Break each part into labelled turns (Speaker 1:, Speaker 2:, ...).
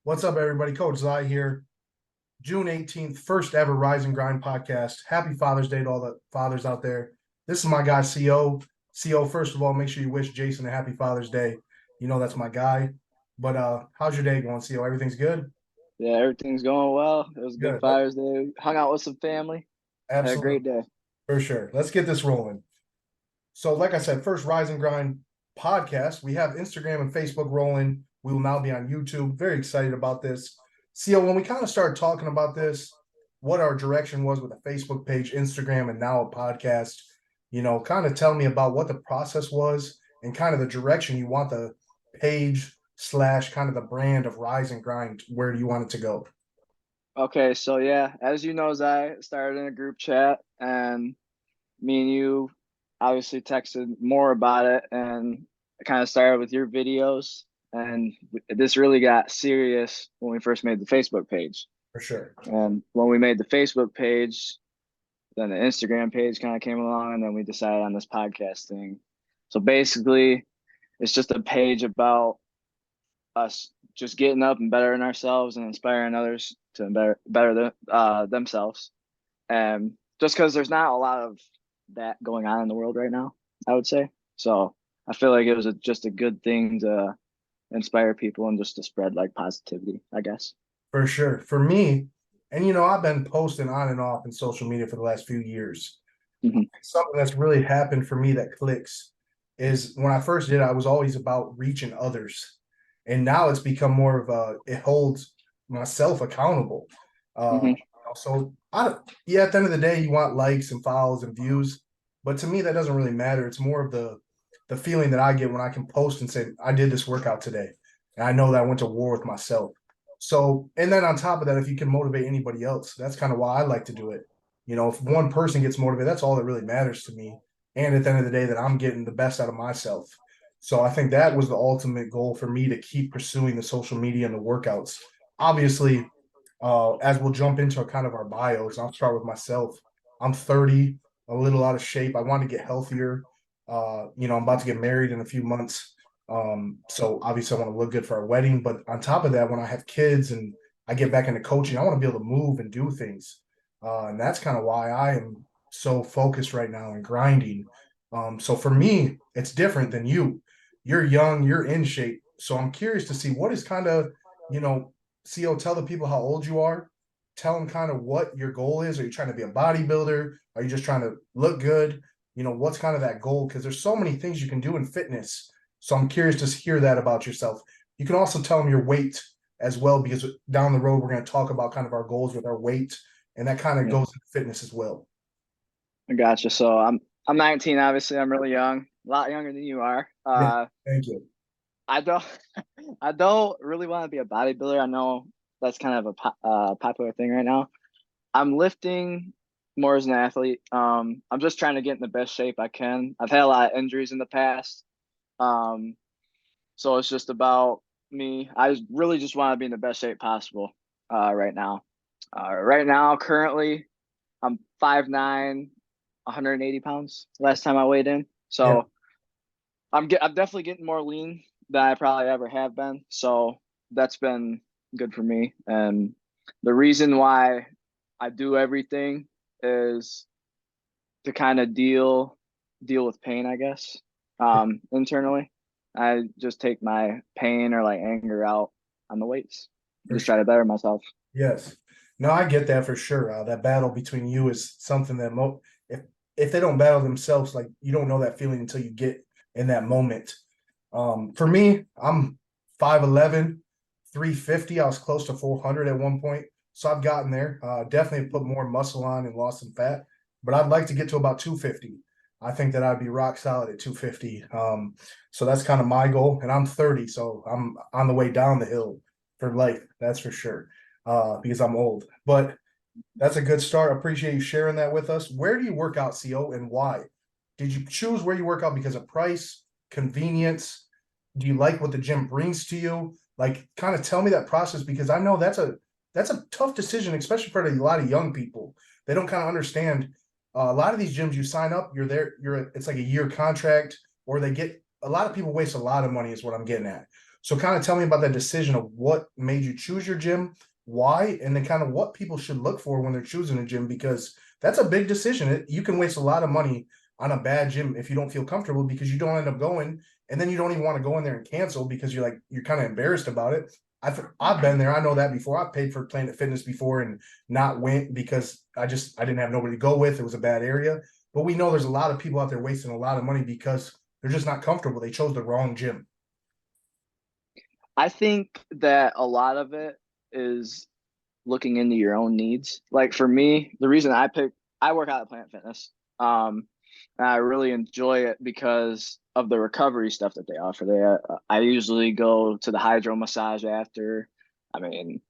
Speaker 1: What's up, everybody? Coach Zai here. June 18th, first ever Rise and Grind podcast. Happy Father's Day to all the fathers out there. This is my guy, CO. CO, first of all, make sure you wish Jason a happy Father's Day. You know that's my guy. But how's your day going, CO? Everything's good?
Speaker 2: Yeah, everything's going well. It was a good
Speaker 1: Good.
Speaker 2: Father's Day. Hung out with some family. Had a
Speaker 1: Absolutely.
Speaker 2: great day.
Speaker 1: For sure. Let's get this rolling. So, like I said, first Rise and Grind podcast. We have Instagram and Facebook rolling. We will now be on YouTube. Very excited about this. CO, when we kind of started talking about this, what our direction was with a Facebook page, Instagram, and now a podcast, kind of tell me about what the process was and kind of the direction you want the page slash kind of the brand of Rise and Grind. Where do you want it to go?
Speaker 2: Okay, so yeah, as you know, I started in a group chat, and me and you obviously texted more about it, and I kind of started with your videos, and this really got serious when we first made the Facebook page.
Speaker 1: For sure.
Speaker 2: And when we made the Facebook page, then the Instagram page kind of came along, and then we decided on this podcast thing. So basically, it's just a page about us just getting up and bettering ourselves and inspiring others to better themselves. And just because there's not a lot of that going on in the world right now, I would say. So I feel like it was just a good thing to inspire people and just to spread like positivity, I guess.
Speaker 1: For sure. For me, and I've been posting on and off in social media for the last few years.
Speaker 2: Hmm.
Speaker 1: Something that's really happened for me that clicks is when I first did, I was always about reaching others. And now it's become more of it holds myself accountable.
Speaker 2: Hmm.
Speaker 1: So yeah, at the end of the day, you want likes and follows and views, but to me, that doesn't really matter. It's more of the feeling that I get when I can post and say, I did this workout today. And I know that I went to war with myself. So, and then on top of that, if you can motivate anybody else, that's kind of why I like to do it. If one person gets motivated, that's all that really matters to me. And at the end of the day, that I'm getting the best out of myself. So I think that was the ultimate goal for me to keep pursuing the social media and the workouts. Obviously, as we'll jump into kind of our bios, I'll start with myself. I'm 30, a little out of shape. I want to get healthier. I'm about to get married in a few months. So obviously I want to look good for our wedding. But on top of that, when I have kids and I get back into coaching, I want to be able to move and do things. And that's kind of why I am so focused right now and grinding. So for me, it's different than you. You're young, you're in shape. So I'm curious to see what is kind of, you know, CO, tell the people how old you are. Tell them kind of what your goal is. Are you trying to be a bodybuilder? Are you just trying to look good? What's kind of that goal? Because there's so many things you can do in fitness. So I'm curious to hear that about yourself. You can also tell them your weight as well, because down the road, we're going to talk about kind of our goals with our weight. And that kind of
Speaker 2: Yeah,
Speaker 1: goes into fitness as well.
Speaker 2: I gotcha. So I'm 19. Obviously, I'm really young, a lot younger than you are.
Speaker 1: Yeah, thank you.
Speaker 2: I don't I don't really want to be a bodybuilder. I know that's kind of a popular thing right now. I'm lifting more as an athlete. I'm just trying to get in the best shape I can. I've had a lot of injuries in the past. Um, so it's just about me. I really just want to be in the best shape possible right now. Right now, currently, I'm 5'9", 180 pounds. Last time I weighed in,
Speaker 1: Yeah,
Speaker 2: so I'm definitely getting more lean than I probably ever have been. So that's been good for me. And the reason why I do everything is to kind of deal with pain, I guess. Internally, I just take my pain or like anger out on the weights.
Speaker 1: for
Speaker 2: Just try
Speaker 1: sure.
Speaker 2: to better myself.
Speaker 1: Yes. No, I get that for sure. That battle between you is something that if they don't battle themselves, like you don't know that feeling until you get in that moment. For me, I'm 5'11", 350. I was close to 400 at one point. So I've gotten there. Definitely put more muscle on and lost some fat, but I'd like to get to about 250. I think that I'd be rock solid at 250. So that's kind of my goal. And I'm 30, so I'm on the way down the hill for life. That's for sure. Because I'm old, but that's a good start. Appreciate you sharing that with us. Where do you work out, CO, and why? Did you choose where you work out because of price, convenience? Do you like what the gym brings to you? Like, kind of tell me that process, because I know that's a tough decision, especially for a lot of young people. They don't kind of understand. A lot of these gyms, you sign up, you're there, it's like a year contract, or they get a lot of people waste a lot of money, is what I'm getting at. So kind of tell me about that decision of what made you choose your gym, why, and then kind of what people should look for when they're choosing a gym, because that's a big decision. You can waste a lot of money on a bad gym if you don't feel comfortable because you don't end up going, and then you don't even want to go in there and cancel because you're kind of embarrassed about it. I've been there. I know that before. I paid for Planet Fitness before and not went because I didn't have nobody to go with. It was a bad area. But we know there's a lot of people out there wasting a lot of money because they're just not comfortable. They chose the wrong gym.
Speaker 2: I think that a lot of it is looking into your own needs. Like for me, the reason I work out at Planet Fitness. And I really enjoy it because of the recovery stuff that they offer. I usually go to the hydro massage after. I mean,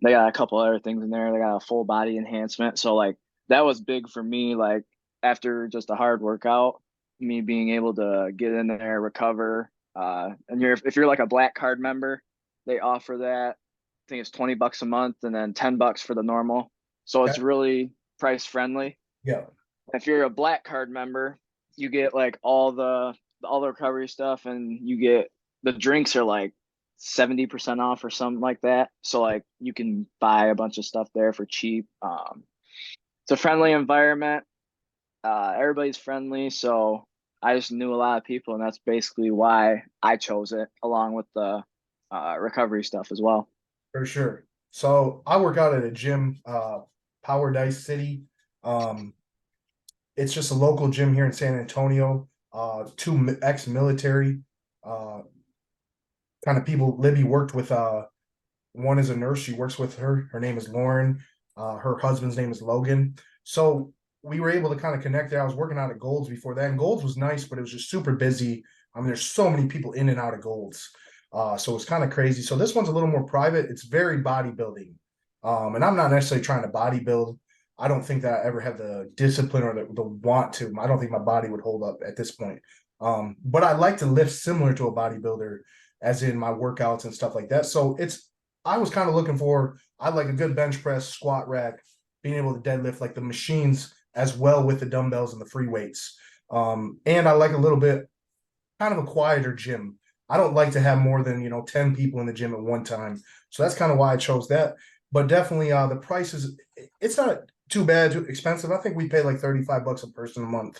Speaker 2: they got a couple other things in there. They got a full body enhancement. So like that was big for me. Like after just a hard workout, me being able to get in there, recover. And if you're like a Black Card member, they offer that. I think it's $20 a month and then $10 for the normal. So it's
Speaker 1: Okay.
Speaker 2: really price friendly.
Speaker 1: Yeah.
Speaker 2: If you're a Black Card member, you get like all the recovery stuff, and you get the drinks are like 70% off or something like that. So like you can buy a bunch of stuff there for cheap. It's a friendly environment. Everybody's friendly, so I just knew a lot of people, and that's basically why I chose it, along with the recovery stuff as well.
Speaker 1: For sure. So I work out at a gym, Power Dice City. Um, it's just a local gym here in San Antonio. Two ex-military, uh, kind of people. Libby worked with. One is a nurse. She works with her. Her name is Lauren. Her husband's name is Logan. So we were able to kind of connect there. I was working out at Golds before that, and Golds was nice, but it was just super busy. I mean, there's so many people in and out of Golds. So it's kind of crazy. So this one's a little more private. It's very bodybuilding. And I'm not necessarily trying to bodybuild. I don't think that I ever have the discipline or the want to. I don't think my body would hold up at this point. But I like to lift similar to a bodybuilder, as in my workouts and stuff like that. So I was kind of looking for, I like a good bench press, squat rack, being able to deadlift like the machines as well with the dumbbells and the free weights. And I like a little bit kind of a quieter gym. I don't like to have more than 10 people in the gym at one time. So that's kind of why I chose that. But definitely the price is, it's not too bad, too expensive. I think we pay like $35 a person a month.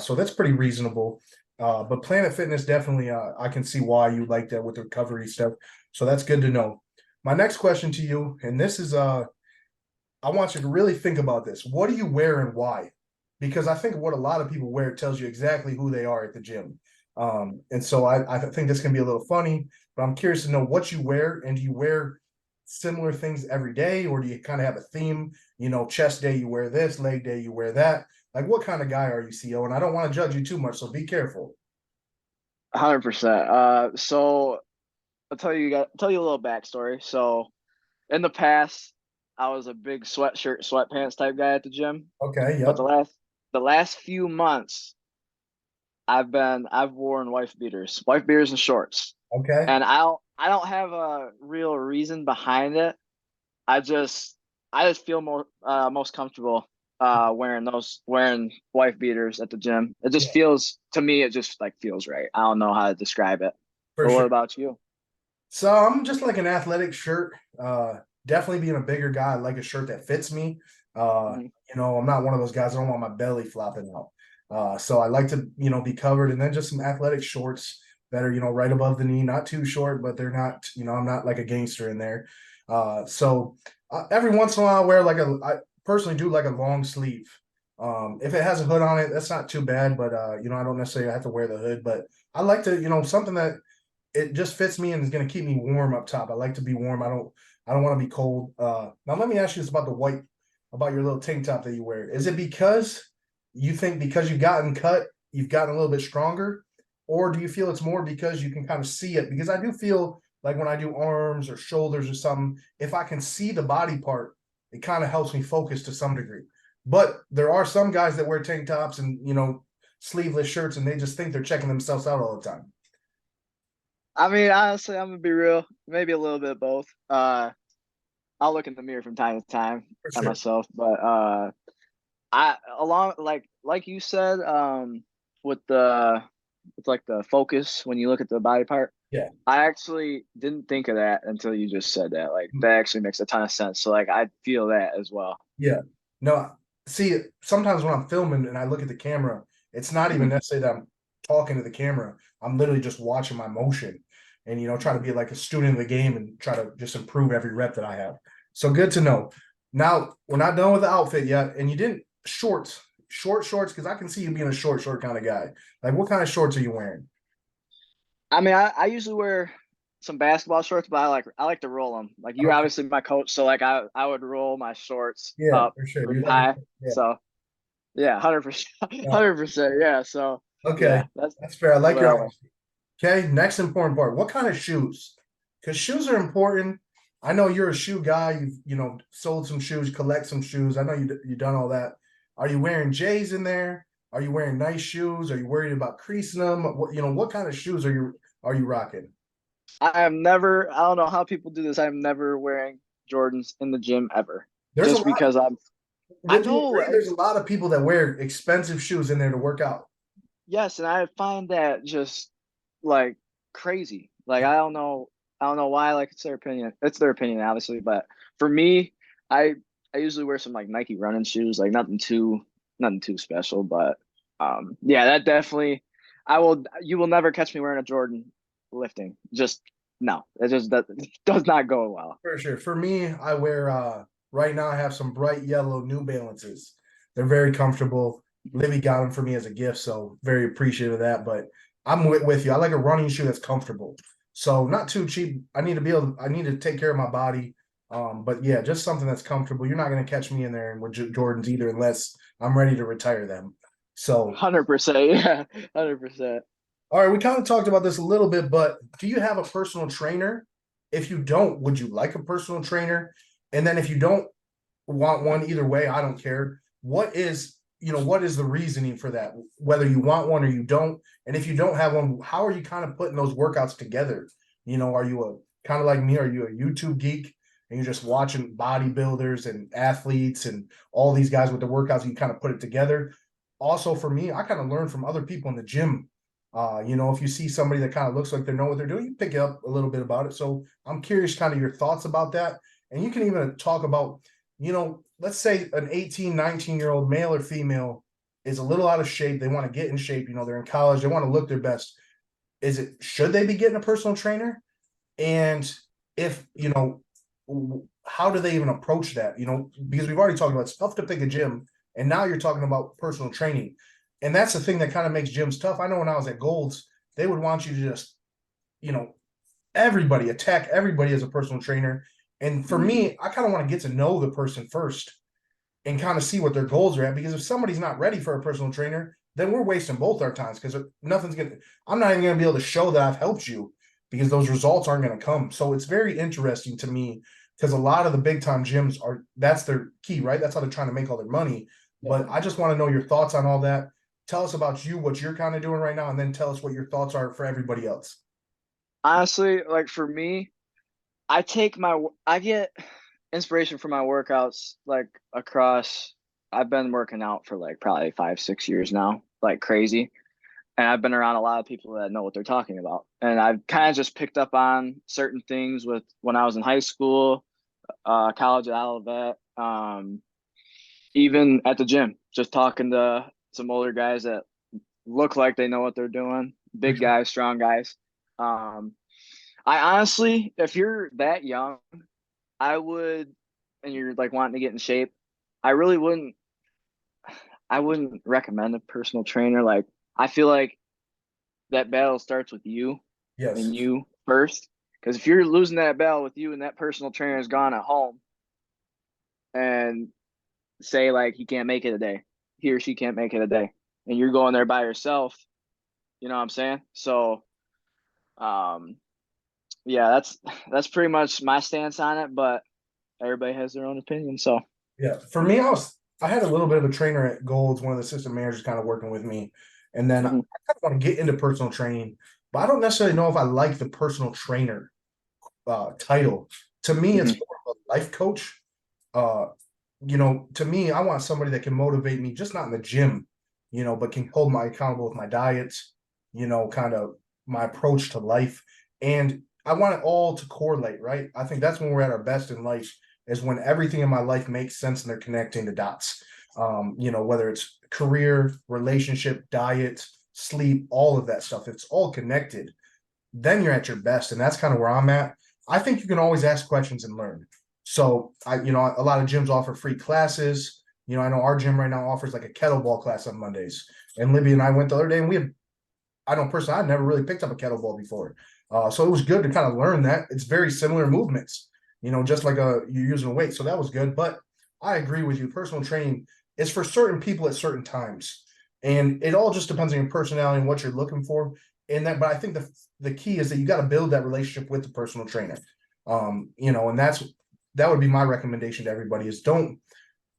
Speaker 1: So that's pretty reasonable. But Planet Fitness definitely, I can see why you like that with the recovery stuff. So that's good to know. My next question to you, and this is I want you to really think about this. What do you wear and why? Because I think what a lot of people wear tells you exactly who they are at the gym. And so I think this can be a little funny, but I'm curious to know what you wear, and do you wear similar things every day, or do you kind of have a theme? Chest day you wear this, leg day you wear that. Like, what kind of guy are you, CO? And I don't want to judge you too much, so be careful.
Speaker 2: 100%. So I'll tell you a little backstory. So in the past, I was a big sweatshirt, sweatpants type guy at the gym.
Speaker 1: Okay,
Speaker 2: But
Speaker 1: yep.
Speaker 2: the last few months, I've worn wife beaters and shorts.
Speaker 1: Okay.
Speaker 2: And I don't have a real reason behind it. I just I just feel most comfortable wearing wife beaters at the gym. It just
Speaker 1: Yeah,
Speaker 2: feels to me, it just like feels right. I don't know how to describe it.
Speaker 1: for
Speaker 2: But what
Speaker 1: sure.
Speaker 2: about you?
Speaker 1: So I'm just like an athletic shirt. Definitely being a bigger guy, I like a shirt that fits me.
Speaker 2: Mhm.
Speaker 1: I'm not one of those guys. I don't want my belly flopping out. So I like to, be covered, and then just some athletic shorts that are, right above the knee, not too short, but they're not, I'm not like a gangster in there. So every once in a while, I wear I personally do like a long sleeve. If it has a hood on it, that's not too bad, but I don't necessarily have to wear the hood, but I like to, something that it just fits me and is going to keep me warm up top. I like to be warm. I don't want to be cold. Now let me ask you this about about your little tank top that you wear. Is it because you think because you've gotten cut, you've gotten a little bit stronger, or do you feel it's more because you can kind of see it? Because I do feel like when I do arms or shoulders or something, if I can see the body part, it kind of helps me focus to some degree. But there are some guys that wear tank tops and sleeveless shirts, and they just think they're checking themselves out all the time.
Speaker 2: I mean, honestly, I'm gonna be real. Maybe a little bit of both. I'll look in the mirror from time to time
Speaker 1: For
Speaker 2: at
Speaker 1: sure.
Speaker 2: myself, but I along like you said, with the with like the focus when you look at the body part.
Speaker 1: Yeah.
Speaker 2: I actually didn't think of that until you just said that. Like that actually makes a ton of sense. So like I feel that as well.
Speaker 1: Yeah. No, see, sometimes when I'm filming and I look at the camera, it's not even
Speaker 2: Mhm.
Speaker 1: necessarily that I'm talking to the camera. I'm literally just watching my motion and, try to be like a student of the game and try to just improve every rep that I have. So good to know. Now, we're not done with the outfit yet. And you didn't short shorts, because I can see you being a short kind of guy. Like, what kind of shorts are you wearing?
Speaker 2: I mean, I usually wear some basketball shorts, but I like to roll them. Like you're
Speaker 1: Okay.
Speaker 2: obviously my coach, so like I would roll my shorts
Speaker 1: Yeah,
Speaker 2: up
Speaker 1: for sure.
Speaker 2: pretty
Speaker 1: You're like
Speaker 2: high.
Speaker 1: yeah.
Speaker 2: So yeah, 100%,
Speaker 1: Yeah.
Speaker 2: 100%. Yeah. So
Speaker 1: Okay.
Speaker 2: yeah, that's
Speaker 1: That's fair. I like
Speaker 2: what
Speaker 1: your
Speaker 2: I wear.
Speaker 1: honesty. Okay, next important part. What kind of shoes? Because shoes are important. I know you're a shoe guy. You've sold some shoes, collect some shoes. I know you've done all that. Are you wearing J's in there? Are you wearing nice shoes? Are you worried about creasing them? What kind of shoes are you rocking?
Speaker 2: I am never. I don't know how people do this. I'm never wearing Jordans in the gym ever,
Speaker 1: There's a
Speaker 2: just
Speaker 1: lot.
Speaker 2: because I'm. I
Speaker 1: Would you
Speaker 2: know.
Speaker 1: agree? There's a lot of people that wear expensive shoes in there to work out.
Speaker 2: Yes, and I find that just like crazy. Like I don't know why. Like it's their opinion. It's their opinion, obviously. But for me, I I usually wear some like Nike running shoes. Like nothing too special. But yeah, that definitely. I will. You will never catch me wearing a Jordan lifting. Just no. It just does not go well.
Speaker 1: For sure. For me, I wear right now I have some bright yellow New Balances. They're very comfortable. Livy got them for me as a gift, so very appreciative of that. But I'm with you. I like a running shoe that's comfortable. So not too cheap. I need to take care of my body. But yeah, just something that's comfortable. You're not gonna catch me in there with Jordans either unless I'm ready to retire them. So
Speaker 2: 100%. Yeah. 100%.
Speaker 1: all right, we kind of talked about this a little bit, but do you have a personal trainer? If you don't, would you like a personal trainer? And then if you don't want one, either way, I don't care. What is the reasoning for that? Whether you want one or you don't, and if you don't have one, how are you kind of putting those workouts together? Are you a kind of like me? Are you a YouTube geek and you're just watching bodybuilders and athletes and all these guys with the workouts? And you kind of put it together. Also, for me, I kind of learn from other people in the gym. If you see somebody that kind of looks like they know what they're doing, you pick up a little bit about it. So I'm curious, kind of your thoughts about that. And you can even talk about, let's say an 18, 19-year-old male or female is a little out of shape. They want to get in shape. They're in college. They want to look their best. Should they be getting a personal trainer? And if, how do they even approach that? Because we've already talked about it's tough to pick a gym. And now you're talking about personal training. And that's the thing that kind of makes gyms tough. I know when I was at Gold's, they would want you to just, you know, attack everybody as a personal trainer. And for me, I kind of want to get to know the person first and kind of see what their goals are at. Because if somebody's not ready for a personal trainer, then we're wasting both our times because I'm not even going to be able to show that I've helped you because those results aren't going to come. So it's very interesting to me because a lot of the big time gyms that's their key, right? That's how they're trying to make all their money. But I just want to know your thoughts on all that. Tell us about you, what you're kind of doing right now, and then tell us what your thoughts are for everybody else.
Speaker 2: Honestly, like for me, I get inspiration from my workouts like across. I've been working out for like probably 5, 6 years now, like crazy. And I've been around a lot of people that know what they're talking about. And I've kind of just picked up on certain things with when I was in high school, college at Olivet, even at the gym, just talking to some older guys that look like they know what they're doing,
Speaker 1: For
Speaker 2: big
Speaker 1: sure.
Speaker 2: guys, strong guys. Um, I honestly, if you're that young, I would, and you're like wanting to get in shape, I really wouldn't. I wouldn't recommend a personal trainer. Like I feel like that battle starts with you
Speaker 1: Yes.
Speaker 2: and you first. Because if you're losing that battle with you and that personal trainer is gone at home, and say like he can't make it a day, he or she can't make it a day, and you're going there by yourself, you know what I'm saying? So, um, yeah, that's pretty much my stance on it. But everybody has their own opinion. So.
Speaker 1: Yeah. For me, I had a little bit of a trainer at Gold's, one of the assistant managers kind of working with me. And then I
Speaker 2: Mhm.
Speaker 1: kind of want to get into personal training, but I don't necessarily know if I like the personal trainer title. To me, it's
Speaker 2: Mhm.
Speaker 1: more of a life coach. Uh, to me, I want somebody that can motivate me, just not in the gym, but can hold my accountable with my diets, kind of my approach to life. And I want it all to correlate, right? I think that's when we're at our best in life, is when everything in my life makes sense and they're connecting the dots. Whether it's career, relationship, diet, sleep, all of that stuff, it's all connected. Then you're at your best. And that's kind of where I'm at. I think you can always ask questions and learn. So a lot of gyms offer free classes. I know our gym right now offers like a kettlebell class on Mondays. And Libby and I went the other day, and I know personally, I'd never really picked up a kettlebell before. So it was good to kind of learn that. It's very similar movements, just like you're using a weight. So that was good. But I agree with you. Personal training is for certain people at certain times. And it all just depends on your personality and what you're looking for in that. But I think the key is that you got to build that relationship with the personal trainer. And that would be my recommendation to everybody is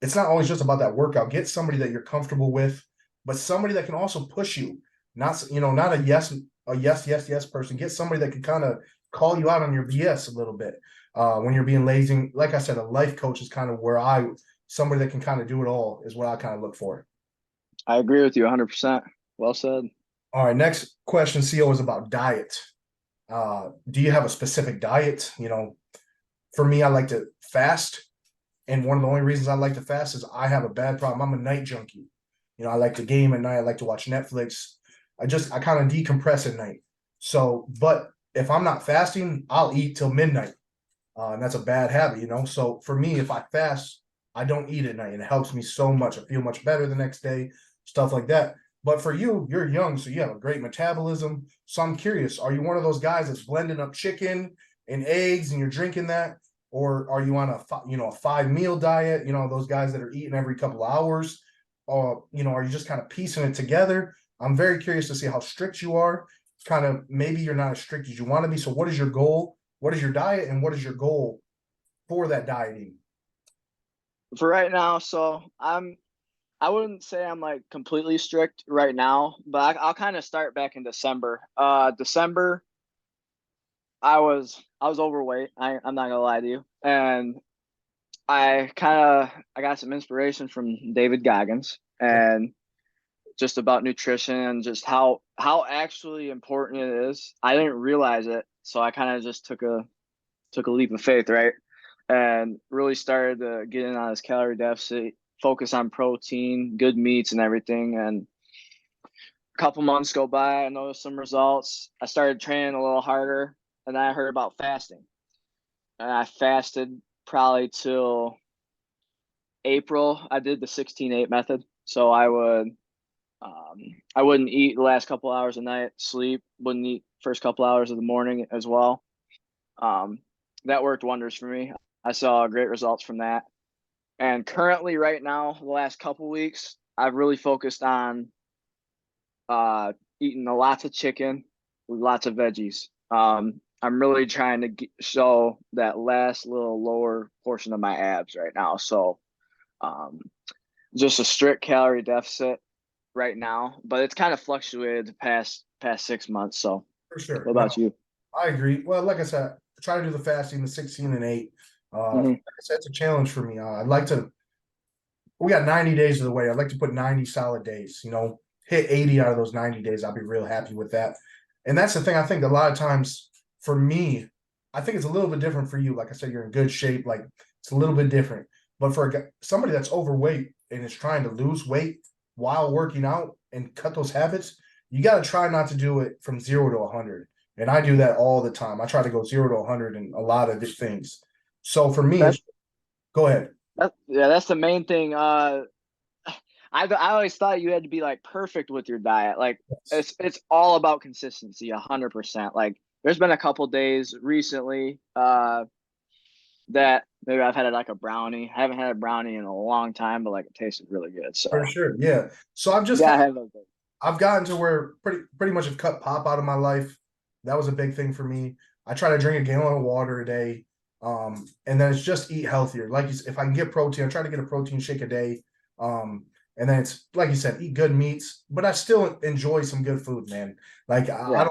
Speaker 1: it's not always just about that workout. Get somebody that you're comfortable with, but somebody that can also push you. Not a yes person. Get somebody that can kind of call you out on your BS a little bit when you're being lazy. Like I said, a life coach is kind of where somebody that can kind of do it all is what I kind of look for.
Speaker 2: I agree with you 100%. Well said.
Speaker 1: All right, next question, CO, is about diet. Do you have a specific diet? For me, I like to fast. And one of the only reasons I like to fast is I have a bad problem. I'm a night junkie. I like to game at night. I like to watch Netflix. I kind of decompress at night. So, but if I'm not fasting, I'll eat till midnight. And that's a bad habit, So for me, if I fast, I don't eat at night, and it helps me so much. I feel much better the next day, stuff like that. But for you, you're young, so you have a great metabolism. So I'm curious, are you one of those guys that's blending up chicken and eggs and you're drinking that? Or are you on a 5-meal diet? Those guys that are eating every couple of hours. Or are you just kind of piecing it together? I'm very curious to see how strict you are. Kind of maybe you're not as strict as you want to be. So what is your goal? What is your diet, and what is your goal for that dieting?
Speaker 2: For right now, so I wouldn't say I'm like completely strict right now, but I'll kind of start back in December. December, I was overweight. I'm not gonna lie to you, and I got some inspiration from David Goggins and just about nutrition and just how actually important it is. I didn't realize it, so I kind of just took a leap of faith, right? And really started to get in on this calorie deficit, focus on protein, good meats and everything. And a couple months go by, I noticed some results. I started training a little harder, and then I heard about fasting. And I fasted probably till April. I did the 16-8 method. So I wouldn't eat the last couple hours of night, sleep, wouldn't eat first couple hours of the morning as well. That worked wonders for me. I saw great results from that. And currently right now, the last couple weeks, I've really focused on eating lots of chicken with lots of veggies. I'm really trying to show that last little lower portion of my abs right now. So just a strict calorie deficit right now, but it's kind of fluctuated the past 6 months. So
Speaker 1: For sure.
Speaker 2: what about you?
Speaker 1: I agree. Well, like I said, I try to do the fasting, the 16 and 8. Like I said, it's a challenge for me. We got 90 days of the way. I'd like to put 90 solid days, hit 80 out of those 90 days. I'll be real happy with that. And that's the thing. I think a lot of times for me, I think it's a little bit different for you. Like I said, you're in good shape. Like it's a little bit different. But for somebody that's overweight and is trying to lose weight while working out and cut those habits, you got to try not to do it from 0 to 100. And I do that all the time. I try to go 0 to 100 in a lot of things. So for me, go ahead.
Speaker 2: That's the main thing. I always thought you had to be like perfect with your diet. Like it's all about consistency, 100%. Like there's been a couple days recently that maybe I've had like a brownie. I haven't had a brownie in a long time, but like it tasted really good. So
Speaker 1: For sure, yeah. So I've gotten to where pretty much have cut pop out of my life. That was a big thing for me. I try to drink a gallon of water a day. And then it's just eat healthier. Like if I can get protein, I try to get a protein shake a day. And then it's like you said, eat good meats, but I still enjoy some good food, man. Like I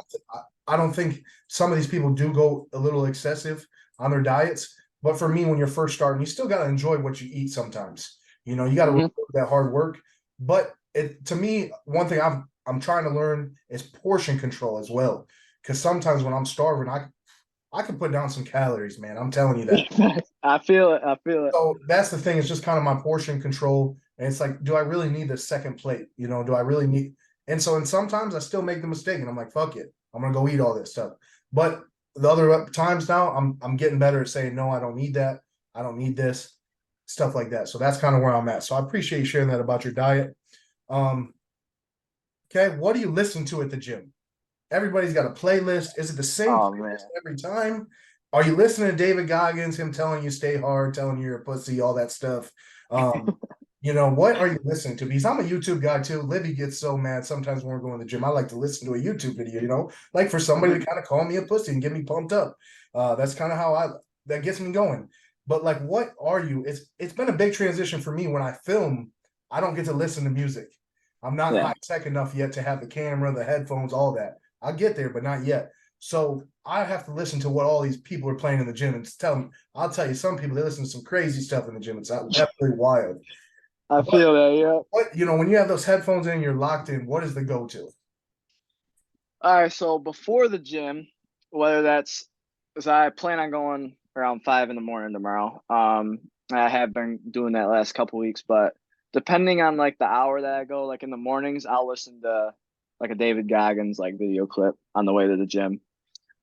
Speaker 1: don't think some of these people do go a little excessive on their diets. But for me, when you're first starting, you still got to enjoy what you eat sometimes. You got to do that hard work. But to me, one thing I'm trying to learn is portion control as well. Because sometimes when I'm starving, I can put down some calories, man. I'm telling you that.
Speaker 2: I feel it. I feel it.
Speaker 1: So that's the thing. It's just kind of my portion control. And it's like, do I really need the second plate? You know, do I really need? And sometimes I still make the mistake and I'm like, fuck it. I'm gonna go eat all this stuff. But the other times now, I'm getting better at saying, no, I don't need that. I don't need this, stuff like that. So that's kind of where I'm at. So I appreciate you sharing that about your diet. Um, okay, what do you listen to at the gym? Everybody's got a playlist. Is it the same
Speaker 2: Oh man.
Speaker 1: playlist every time? Are you listening to David Goggins, him telling you stay hard, telling you you're a pussy, all that stuff? What are you listening to? Because I'm a YouTube guy too. Libby gets so mad sometimes when we're going to the gym. I like to listen to a YouTube video, like for somebody to kind of call me a pussy and get me pumped up. That's kind of how that gets me going. But like, what are you? It's been a big transition for me. When I film, I don't get to listen to music. I'm not high tech enough yet to have the camera, the headphones, all that. I'll get there, but not yet. So I have to listen to what all these people are playing in the gym and tell them. I'll tell you, some people, they listen to some crazy stuff in the gym. It's absolutely wild.
Speaker 2: I feel that. Yeah.
Speaker 1: When you have those headphones in, you're locked in. What is the go-to?
Speaker 2: All right. So before the gym, whether that's because I plan on going around 5 in the morning tomorrow. I have been doing that last couple weeks, but depending on like the hour that I go, like in the mornings, I'll listen to like a David Goggins like video clip on the way to the gym.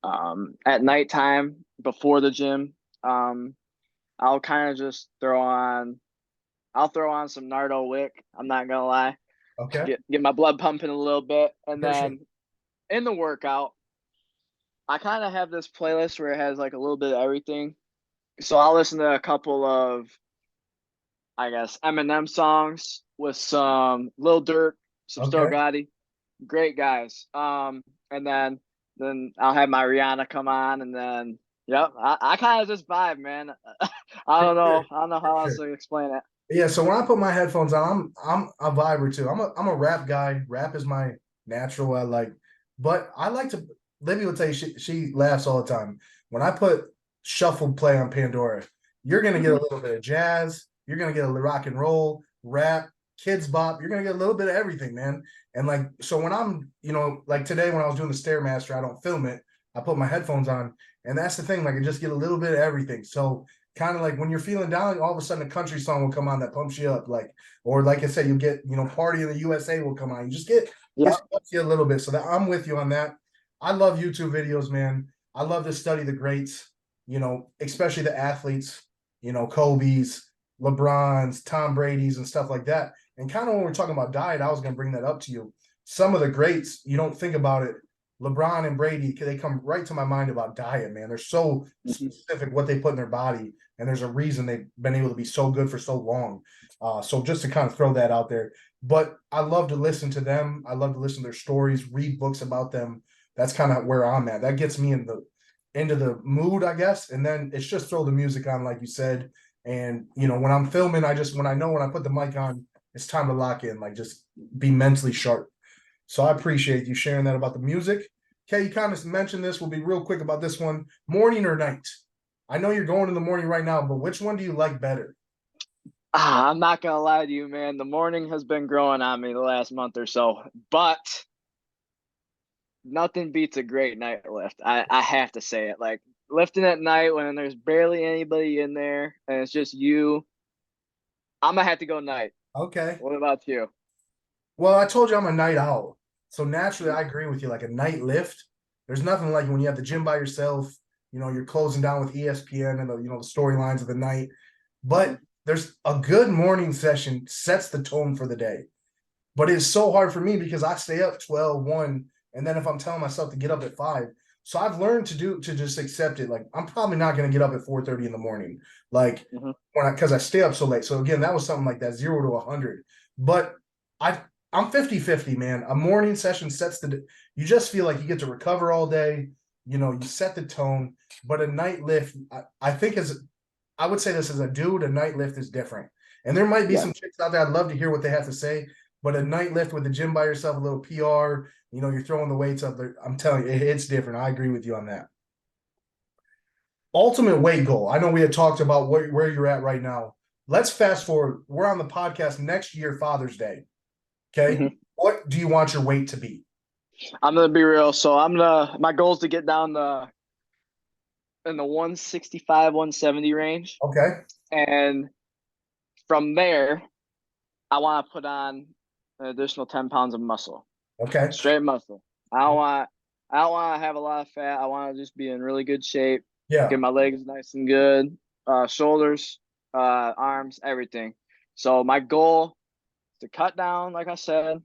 Speaker 2: At nighttime before the gym, I'll kind of just I'll throw on some Nardo Wick. I'm not gonna lie,
Speaker 1: Okay.
Speaker 2: get my blood pumping a little bit, and
Speaker 1: For sure.
Speaker 2: then in the workout, I kind of have this playlist where it has like a little bit of everything. So I'll listen to a couple of, I guess, Eminem songs with some Lil Durk, some Sto
Speaker 1: Okay.
Speaker 2: Gotti, great guys. And then I'll have my Rihanna come on, and then yep, I kind of just vibe, man.
Speaker 1: For sure.
Speaker 2: I don't know
Speaker 1: For
Speaker 2: how else
Speaker 1: sure.
Speaker 2: to explain it.
Speaker 1: Yeah, so when I put my headphones on, I'm a viber too. I'm a rap guy. Rap is my natural. But I like to. Libby will tell you she laughs all the time. When I put shuffled play on Pandora, you're gonna get a
Speaker 2: Mhm.
Speaker 1: little bit of jazz. You're gonna get a rock and roll, rap, kids bop. You're gonna get a little bit of everything, man. And like, so when I'm, like today when I was doing the Stairmaster, I don't film it. I put my headphones on, and that's the thing. Like, I just get a little bit of everything. So kind of like when you're feeling down, all of a sudden a country song will come on that pumps you up. Or like I said, you get, Party in the USA will come on. You just
Speaker 2: Yeah,
Speaker 1: gets you a little bit. So that I'm with you on that. I love YouTube videos, man. I love to study the greats, especially the athletes, Kobe's, LeBron's, Tom Brady's, and stuff like that. And kind of when we're talking about diet, I was going to bring that up to you. Some of the greats, you don't think about it. LeBron and Brady, they come right to my mind about diet, man. They're so
Speaker 2: mhm.
Speaker 1: specific what they put in their body, and there's a reason they've been able to be so good for so long. So just to kind of throw that out there. But I love to listen to them. I love to listen to their stories, read books about them. That's kind of where I'm at. That gets me into the mood, I guess. And then it's just throw the music on, like you said. And when I'm filming, when I put the mic on, it's time to lock in, like just be mentally sharp. So I appreciate you sharing that about the music. Okay, you kind of mentioned this. We'll be real quick about this one. Morning or night? I know you're going in the morning right now, but which one do you like better?
Speaker 2: I'm not gonna lie to you, man. The morning has been growing on me the last month or so, but nothing beats a great night lift. I have to say it. Like lifting at night when there's barely anybody in there and it's just you. I'm gonna have to go night.
Speaker 1: Okay.
Speaker 2: What about you?
Speaker 1: Well, I told you I'm a night owl. So naturally, I agree with you. Like a night lift, there's nothing like when you have the gym by yourself, you're closing down with ESPN and the storylines of the night. But there's a good morning session sets the tone for the day. But it's so hard for me because I stay up 12, 1, and then if I'm telling myself to get up at 5. So I've learned to just accept it. Like I'm probably not going to get up at 4:30 in the morning, like
Speaker 2: Mm-hmm.
Speaker 1: because I stay up so late. So again, that was something like that 0 to 100. But I I'm 50-50, man. A morning session sets you just feel like you get to recover all day. You set the tone. But a night lift, I think I would say this as a dude, a night lift is different. And there might be
Speaker 2: Yeah.
Speaker 1: some chicks out there. I'd love to hear what they have to say. But a night lift with the gym by yourself, a little PR, you're throwing the weights up there. I'm telling you, it's different. I agree with you on that. Ultimate weight goal. I know we had talked about where you're at right now. Let's fast forward. We're on the podcast next year, Father's Day. Okay.
Speaker 2: Mm-hmm.
Speaker 1: What do you want your weight to be?
Speaker 2: I'm gonna be real. So my goal is to get down in the 165, 170 range.
Speaker 1: Okay.
Speaker 2: And from there, I want to put on an additional 10 pounds of muscle,
Speaker 1: Okay.
Speaker 2: straight muscle. I don't want to have a lot of fat. I want to just be in really good shape,
Speaker 1: Yeah.
Speaker 2: get my legs nice and good, shoulders, arms, everything. So my goal is to cut down, like I said,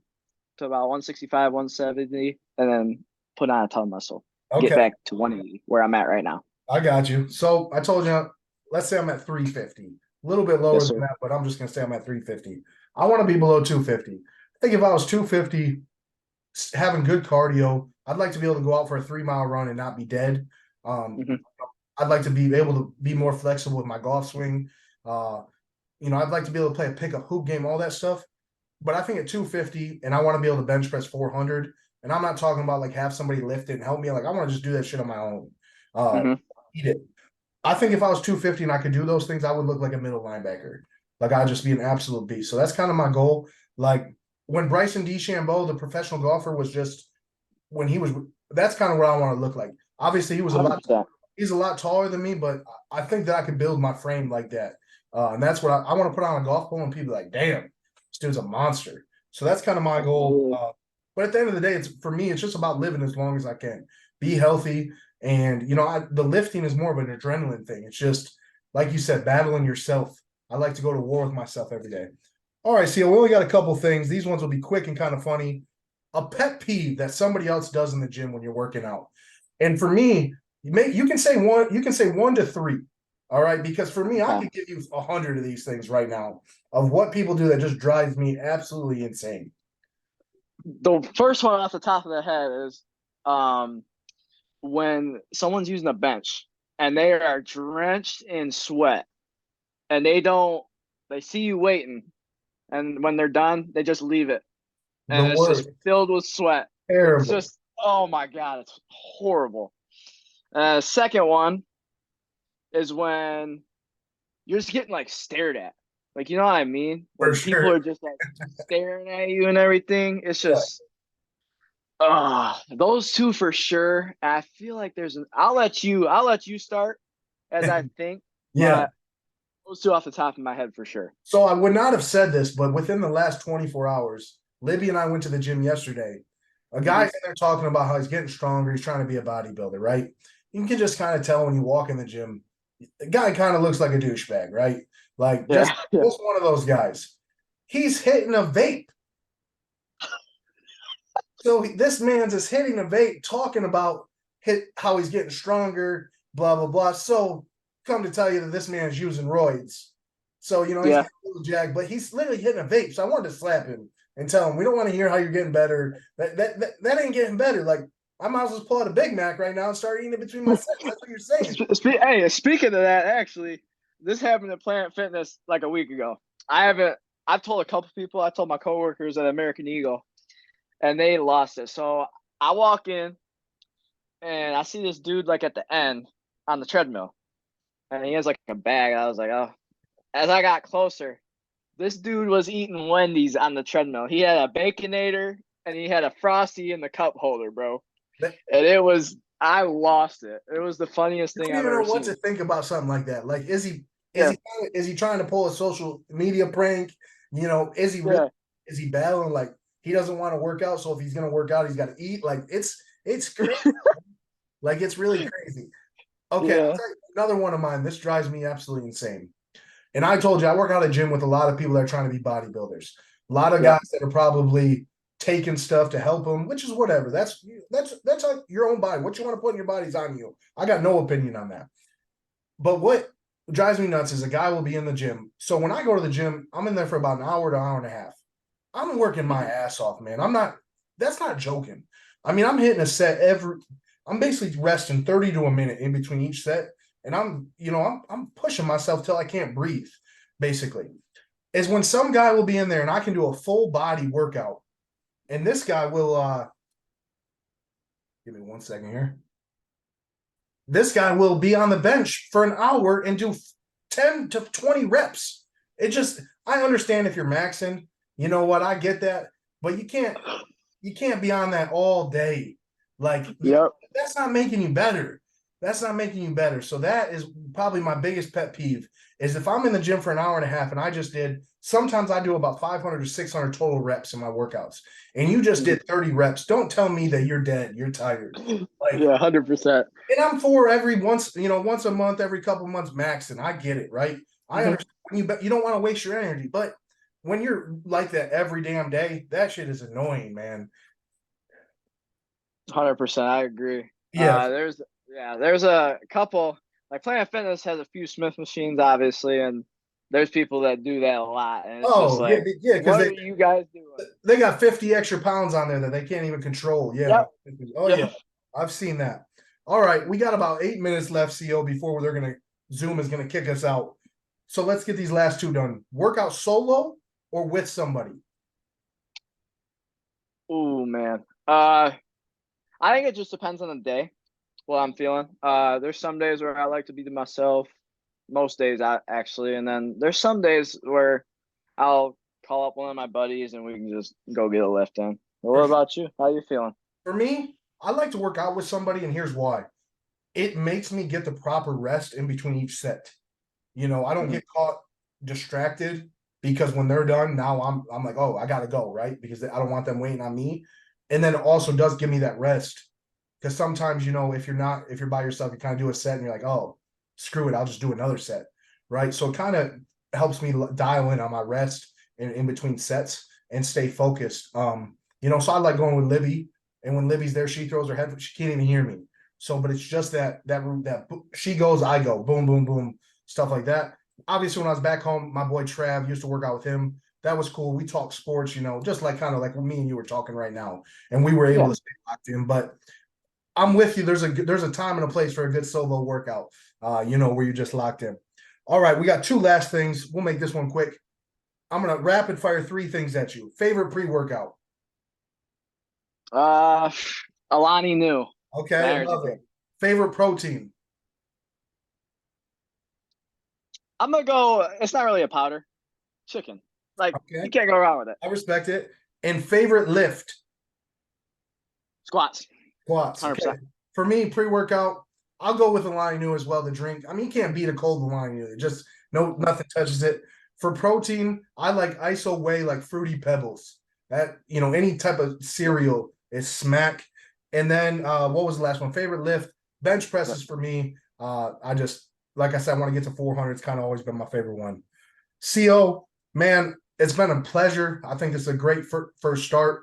Speaker 2: to about 165, 170, and then put on a ton of muscle. Get
Speaker 1: Okay.
Speaker 2: back to 180 where I'm at right now.
Speaker 1: I got you. So I told you, let's say I'm at 350, a little bit lower
Speaker 2: Yes,
Speaker 1: than
Speaker 2: sir.
Speaker 1: that, but I'm just gonna say I'm at 350. I want to be below 250. I think if I was 250, having good cardio, I'd like to be able to go out for a 3 mile run and not be dead. Um,
Speaker 2: Hmm.
Speaker 1: I'd like to be able to be more flexible with my golf swing. Uh, I'd like to be able to play a pickup hoop game, all that stuff. But I think at 250, and I want to be able to bench press 400. And I'm not talking about like have somebody lift it and help me. Like I want to just do that shit on my own. Uh,
Speaker 2: Hmm.
Speaker 1: Eat it. I think if I was 250 and I could do those things, I would look like a middle linebacker. Like I'd just be an absolute beast. So that's kind of my goal. Like when Bryson DeChambeau, the professional golfer, was just when he was. That's kind of what I want to look like. Obviously, he's a lot taller than me, but I think that I could build my frame like that. And that's what I want to put on a golf pole and people like, damn, this dude's a monster. So that's kind of my goal.
Speaker 2: 100%.
Speaker 1: But at the end of the day, it's for me, it's just about living as long as I can, be healthy. And, the lifting is more of an adrenaline thing. It's just, like you said, battling yourself. I like to go to war with myself every day. All right, Seal, we only got a couple things. These ones will be quick and kind of funny. A pet peeve that somebody else does in the gym when you're working out. And for me, you can say one to three. All right, because for me, I
Speaker 2: Okay.
Speaker 1: could give you 100 of these things right now of what people do that just drives me absolutely insane.
Speaker 2: The first one off the top of the head is um, when someone's using a bench and they are drenched in sweat and they see you waiting, and when they're done, they just leave it
Speaker 1: The
Speaker 2: and it's just
Speaker 1: worst,
Speaker 2: filled with sweat. It's
Speaker 1: terrible.
Speaker 2: just, oh my God, it's horrible. Second one is when you're just getting like stared at. Like, you know what I mean?
Speaker 1: For
Speaker 2: When people
Speaker 1: sure.
Speaker 2: are just like staring at you and everything, it's
Speaker 1: Yeah.
Speaker 2: just, those two for sure. I feel like I'll let you start as I think,
Speaker 1: Yeah.
Speaker 2: but those two off the top of my head for sure.
Speaker 1: So I would not have said this, but within the last 24 hours, Libby and I went to the gym yesterday. A
Speaker 2: Hmm.
Speaker 1: guy's in there talking about how he's getting stronger. He's trying to be a bodybuilder, right? You can just kind of tell when you walk in the gym, the guy kind of looks like a douchebag, right? Like just,
Speaker 2: Yeah, yeah.
Speaker 1: just one of those guys. He's hitting a vape. So this man's just hitting a vape, talking about how he's getting stronger, blah blah blah. So come to tell you that this man's using roids. So he's
Speaker 2: Yeah.
Speaker 1: getting a little jacked, but he's literally hitting a vape. So I wanted to slap him and tell him we don't want to hear how you're getting better. That ain't getting better. Like I might as well pull out a Big Mac right now and start eating it between my sets. That's what you're saying.
Speaker 2: Hey, speaking of that, actually, this happened at Planet Fitness like a week ago. I haven't. I've told a couple people. I told my coworkers at American Eagle, and they lost it. So I walk in and I see this dude like at the end on the treadmill, and he has like a bag. I was like, oh. As I got closer, this dude was eating Wendy's on the treadmill. He had a Baconator and he had a Frosty in the cup holder, bro.
Speaker 1: That,
Speaker 2: And I lost it. It was the funniest
Speaker 1: you
Speaker 2: thing
Speaker 1: don't
Speaker 2: I've
Speaker 1: even
Speaker 2: ever
Speaker 1: know what to
Speaker 2: seen.
Speaker 1: think about something like that. Like
Speaker 2: Yeah,
Speaker 1: is he trying to pull a social media prank? Is he really
Speaker 2: yeah.
Speaker 1: is he battling like he doesn't want to work out? So if he's gonna work out, he's got to eat. Like it's crazy. Like it's really crazy. Okay, I'll
Speaker 2: Yeah.
Speaker 1: tell you another one of mine. This drives me absolutely insane. And I told you I work out at a gym with a lot of people that are trying to be bodybuilders. A lot of
Speaker 2: Yep.
Speaker 1: guys that are probably taking stuff to help them, which is whatever. That's like your own body. What you want to put in your body's on you. I got no opinion on that. But what drives me nuts is a guy will be in the gym. So when I go to the gym, I'm in there for about an hour to an hour and a half. I'm working my
Speaker 2: Mhm.
Speaker 1: ass off, man. That's not joking. I mean, I'm hitting a set I'm basically resting 30 to a minute in between each set. And I'm pushing myself till I can't breathe, basically. Is when some guy will be in there and I can do a full body workout. And this guy will give me 1 second here. This guy will be on the bench for an hour and do 10 to 20 reps. I understand if you're maxing, you know what, I get that, but You can't be on that all day. Like
Speaker 2: Yep.
Speaker 1: that's not making you better. That's not making you better. So that is probably my biggest pet peeve is if I'm in the gym for an hour and a half and I just did, sometimes I do about 500 to 600 total reps in my workouts and you just did 30 reps. Don't tell me that you're dead. You're tired. Like,
Speaker 2: Yeah, 100%.
Speaker 1: and I'm for every once a month, every couple months max, and I get it, right? I understand you don't want to waste your energy, but when you're like that every damn day, that shit is annoying, man.
Speaker 2: 100%. I agree.
Speaker 1: Yeah.
Speaker 2: There's a couple like Planet Fitness has a few Smith machines, obviously, and there's people that do that a lot, and it's just
Speaker 1: Oh, yeah,
Speaker 2: like,
Speaker 1: yeah, because
Speaker 2: what are you guys doing?
Speaker 1: they got 50 extra pounds on there that they can't even control. Yeah.
Speaker 2: Yep.
Speaker 1: Oh, yeah.
Speaker 2: Yep.
Speaker 1: I've seen that. All right. We got about 8 minutes left, CO, before they're gonna Zoom is gonna kick us out. So let's get these last two done. Workout solo or with somebody?
Speaker 2: Oh man. I think it just depends on the day, what I'm feeling. There's some days where I like to be to myself. Most days, actually, and then there's some days where I'll call up one of my buddies and we can just go get a lift in. But what about you? How you feeling?
Speaker 1: For me, I like to work out with somebody, and here's why. It makes me get the proper rest in between each set. I don't
Speaker 2: Mhm.
Speaker 1: get caught distracted because when they're done, now I'm like, oh, I gotta go, right? Because I don't want them waiting on me. And then it also does give me that rest. Because sometimes, if you're by yourself, you kind of do a set and you're like, oh, screw it, I'll just do another set. Right. So it kind of helps me dial in on my rest in between sets and stay focused. So I like going with Libby. And when Libby's there, she throws her head, she can't even hear me. So, but it's just that she goes, I go, boom, boom, boom, stuff like that. Obviously, when I was back home, my boy Trav used to work out with him. That was cool. We talked sports, just like kind of like me and you were talking right now, and we were able
Speaker 2: Yeah.
Speaker 1: to stay locked in. But I'm with you. There's a time and a place for a good solo workout. Where you're just locked in. All right, we got two last things. We'll make this one quick. I'm gonna rapid fire three things at you. Favorite pre-workout?
Speaker 2: Uh, Alani Nu.
Speaker 1: Okay,
Speaker 2: Energy
Speaker 1: love
Speaker 2: drink.
Speaker 1: it. Favorite protein?
Speaker 2: I'm gonna go. It's not really a powder. Chicken. Like
Speaker 1: Okay,
Speaker 2: you can't go wrong with it.
Speaker 1: I respect it. And favorite lift?
Speaker 2: Squats.
Speaker 1: Squats. Okay.
Speaker 2: 100%.
Speaker 1: For me, pre-workout, I'll go with Alani Nu as well. The drink. I mean, you can't beat a cold Alani Nu. It just nothing touches it. For protein, I like ISO Whey, like Fruity Pebbles. That any type of cereal is smack. And then what was the last one? Favorite lift? Bench presses for me. I just like I said, I want to get to 400. It's kind of always been my favorite one. CO, man, it's been a pleasure. I think it's a great first start.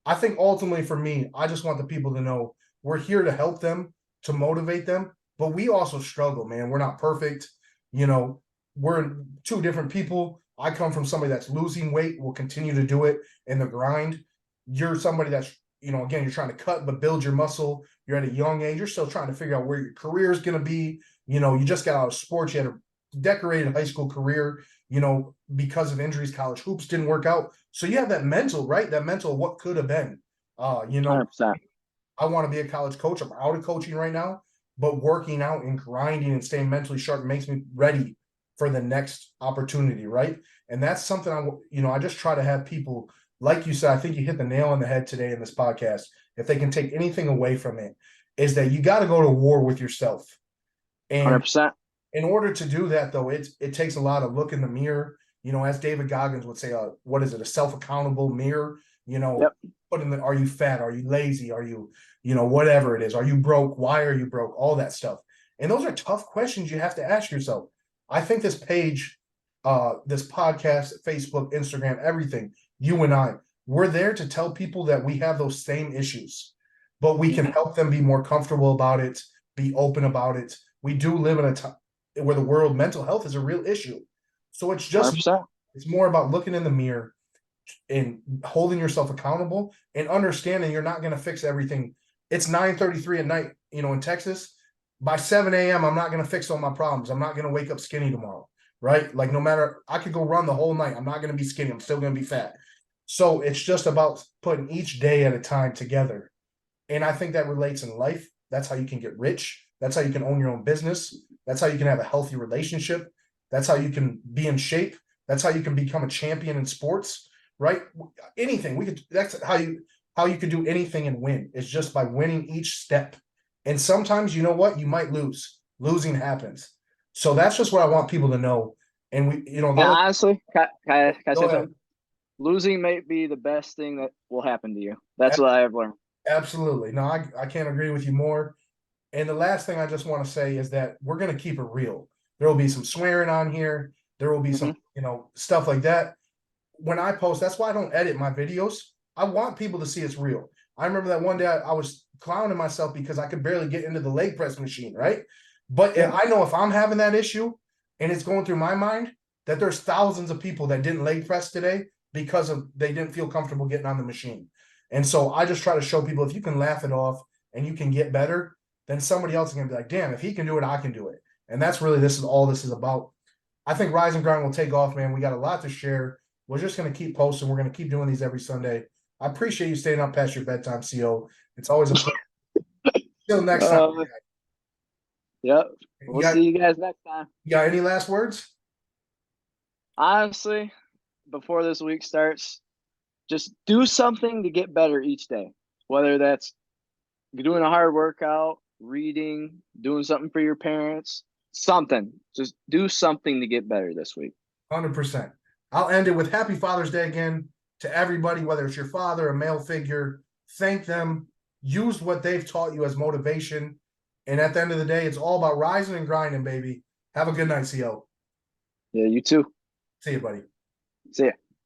Speaker 1: I think ultimately for me, I just want the people to know we're here to help them, to motivate them, but we also struggle, man. We're not perfect. We're two different people. I come from somebody that's losing weight, will continue to do it in the grind. You're somebody that's, again, you're trying to cut but build your muscle. You're at a young age. You're still trying to figure out where your career is going to be. You just got out of sports. You had a decorated high school career, because of injuries, college hoops didn't work out. So you have that mental, right? That mental, what could have been.
Speaker 2: 100%.
Speaker 1: I want to be a college coach. I'm out of coaching right now, but working out and grinding and staying mentally sharp makes me ready for the next opportunity, right? And that's something I just try to have people, like you said, I think you hit the nail on the head today in this podcast. If they can take anything away from it, is that you got to go to war with yourself. And
Speaker 2: 100%.
Speaker 1: in order to do that, though, it takes a lot of look in the mirror. As David Goggins would say, what is it? A self-accountable mirror.
Speaker 2: Yep.
Speaker 1: Put in the, are you fat? Are you lazy? Are you, whatever it is? Are you broke? Why are you broke? All that stuff. And those are tough questions you have to ask yourself. I think this page, this podcast, Facebook, Instagram, everything, you and I, we're there to tell people that we have those same issues, but we can help them be more comfortable about it, be open about it. We do live in a time where the world mental health is a real issue. So it's just
Speaker 2: 100%.
Speaker 1: it's more about looking in the mirror and holding yourself accountable and understanding you're not going to fix everything. It's 9:33 at night, in Texas. By 7 a.m., I'm not going to fix all my problems. I'm not going to wake up skinny tomorrow, right? Like no matter, I could go run the whole night. I'm not going to be skinny. I'm still going to be fat. So it's just about putting each day at a time together. And I think that relates in life. That's how you can get rich. That's how you can own your own business. That's how you can have a healthy relationship. That's how you can be in shape. That's how you can become a champion in sports, right? Anything. That's how how you could do anything and win. It's just by winning each step. And sometimes, you know what, you might lose. Losing happens. So that's just what I want people to know. And we, the
Speaker 2: And
Speaker 1: only,
Speaker 2: honestly, can I
Speaker 1: go
Speaker 2: say
Speaker 1: ahead.
Speaker 2: something? Losing may be the best thing that will happen to you. That's what I have learned.
Speaker 1: Absolutely. No, I can't agree with you more. And the last thing I just want to say is that we're going to keep it real. There will be some swearing on here. There will be some,
Speaker 2: Hmm.
Speaker 1: stuff like that. When I post, that's why I don't edit my videos. I want people to see it's real. I remember that one day I was clowning myself because I could barely get into the leg press machine, right? But I know if I'm having that issue and it's going through my mind, that there's thousands of people that didn't leg press today because of they didn't feel comfortable getting on the machine. And so I just try to show people if you can laugh it off and you can get better, then somebody else is gonna be like, damn, if he can do it, I can do it. And that's really this is about. I think Rise and Grind will take off, man. We got a lot to share. We're just gonna keep posting. We're gonna keep doing these every Sunday. I appreciate you staying up past your bedtime, CO. It's always a pleasure. Till next time.
Speaker 2: Uh, yep.
Speaker 1: You
Speaker 2: We'll
Speaker 1: got,
Speaker 2: see you guys next time.
Speaker 1: you got any last words?
Speaker 2: Honestly, before this week starts, just do something to get better each day. Whether that's doing a hard workout, reading, doing something for your parents, something. Just do something to get better this week.
Speaker 1: 100%. I'll end it with Happy Father's Day again to everybody, whether it's your father, a male figure. Thank them. Use what they've taught you as motivation. And at the end of the day, it's all about rising and grinding, baby. Have a good night, CO.
Speaker 2: Yeah, you too.
Speaker 1: See you, buddy.
Speaker 2: See ya.